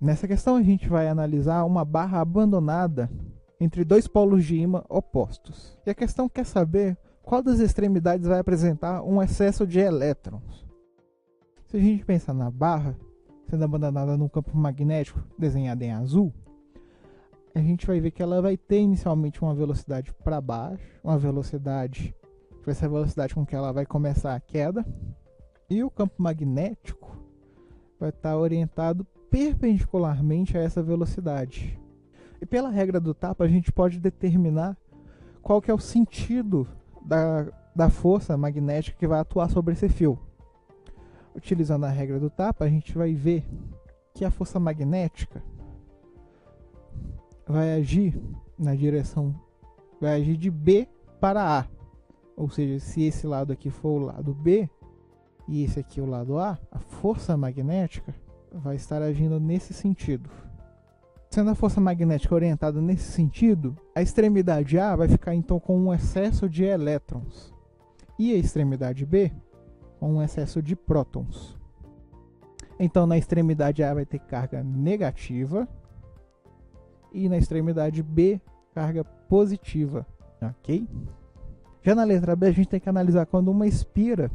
Nessa questão a gente vai analisar uma barra abandonada entre dois polos de ímã opostos. E a questão quer saber qual das extremidades vai apresentar um excesso de elétrons. Se a gente pensar na barra sendo abandonada num campo magnético desenhado em azul, a gente vai ver que ela vai ter inicialmente uma velocidade para baixo, uma velocidade que vai ser a velocidade com que ela vai começar a queda, e o campo magnético vai estar orientado perpendicularmente a essa velocidade. E pela regra do tapa a gente pode determinar qual que é o sentido da força magnética que vai atuar sobre esse fio. Utilizando a regra do tapa, a gente vai ver que a força magnética vai agir na direção, vai agir de B para A. Ou seja, se esse lado aqui for o lado B e esse aqui o lado A, a força magnética vai estar agindo nesse sentido. Sendo a força magnética orientada nesse sentido, a extremidade A vai ficar então com um excesso de elétrons e a extremidade B com um excesso de prótons. Então na extremidade A vai ter carga negativa e na extremidade B carga positiva, ok? Já na letra B a gente tem que analisar quando uma espira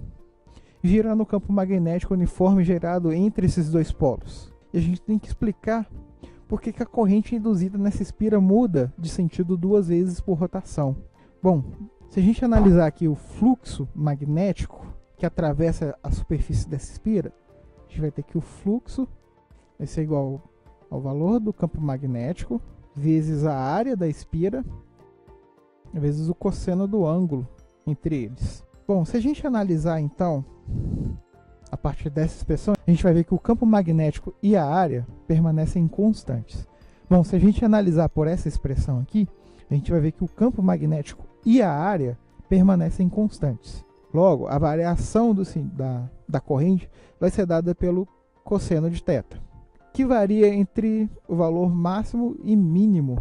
gira no campo magnético uniforme gerado entre esses dois polos. E a gente tem que explicar por que a corrente induzida nessa espira muda de sentido 2 vezes por rotação. Bom, se a gente analisar aqui o fluxo magnético que atravessa a superfície dessa espira, a gente vai ter que o fluxo vai ser igual ao valor do campo magnético vezes a área da espira vezes o cosseno do ângulo entre eles. Bom, se a gente analisar então a partir dessa expressão, a gente vai ver que o campo magnético e a área permanecem constantes. Bom, se a gente analisar por essa expressão aqui, a gente vai ver que o campo magnético e a área permanecem constantes. Logo, a variação da corrente vai ser dada pelo cosseno de θ, que varia entre o valor máximo e mínimo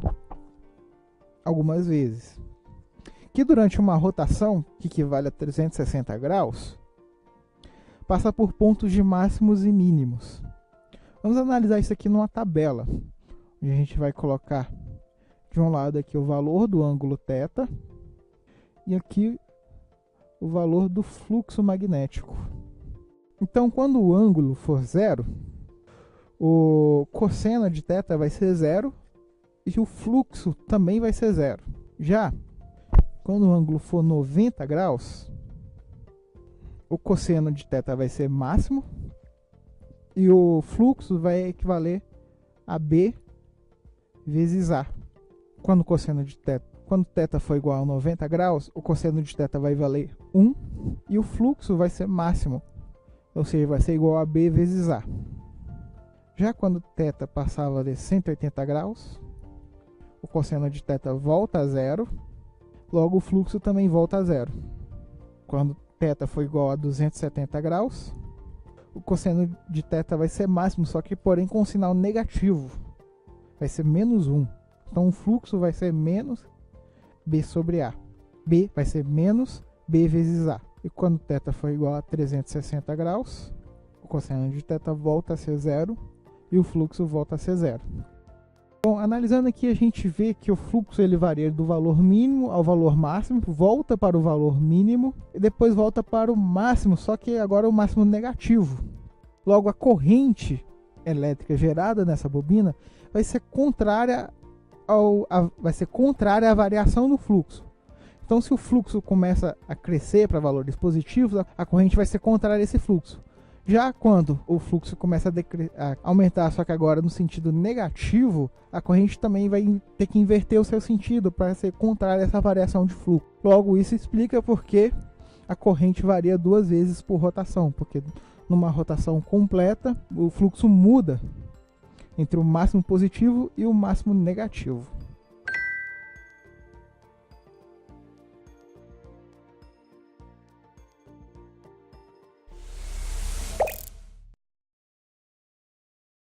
algumas vezes. Que durante uma rotação, que equivale a 360 graus, passa por pontos de máximos e mínimos. Vamos analisar isso aqui numa tabela, onde a gente vai colocar de um lado aqui o valor do ângulo θ e aqui o valor do fluxo magnético. Então, quando o ângulo for zero, o cosseno de θ vai ser zero e o fluxo também vai ser zero. Já quando o ângulo for 90 graus, o cosseno de θ vai ser máximo e o fluxo vai equivaler a B vezes A. Quando θ for igual a 90 graus, o cosseno de θ vai valer 1 e o fluxo vai ser máximo, ou seja, vai ser igual a B vezes A. Já quando θ passar a valer 180 graus, o cosseno de θ volta a zero, logo o fluxo também volta a zero. Quando θ for igual a 270 graus, o cosseno de θ vai ser máximo, só que porém com um sinal negativo, vai ser menos 1. Então o fluxo vai ser menos B sobre A. B vai ser menos B vezes A. E quando θ for igual a 360 graus, o cosseno de θ volta a ser zero e o fluxo volta a ser zero. Bom, analisando aqui a gente vê que o fluxo ele varia do valor mínimo ao valor máximo, volta para o valor mínimo e depois volta para o máximo, só que agora é o máximo negativo. Logo, a corrente elétrica gerada nessa bobina vai ser contrária à variação do fluxo. Então, se o fluxo começa a crescer para valores positivos, a corrente vai ser contrária a esse fluxo. Já quando o fluxo começa a aumentar, só que agora no sentido negativo, a corrente também vai ter que inverter o seu sentido para ser contrária a essa variação de fluxo. Logo, isso explica porque a corrente varia 2 vezes por rotação, porque numa rotação completa, o fluxo muda entre o máximo positivo e o máximo negativo.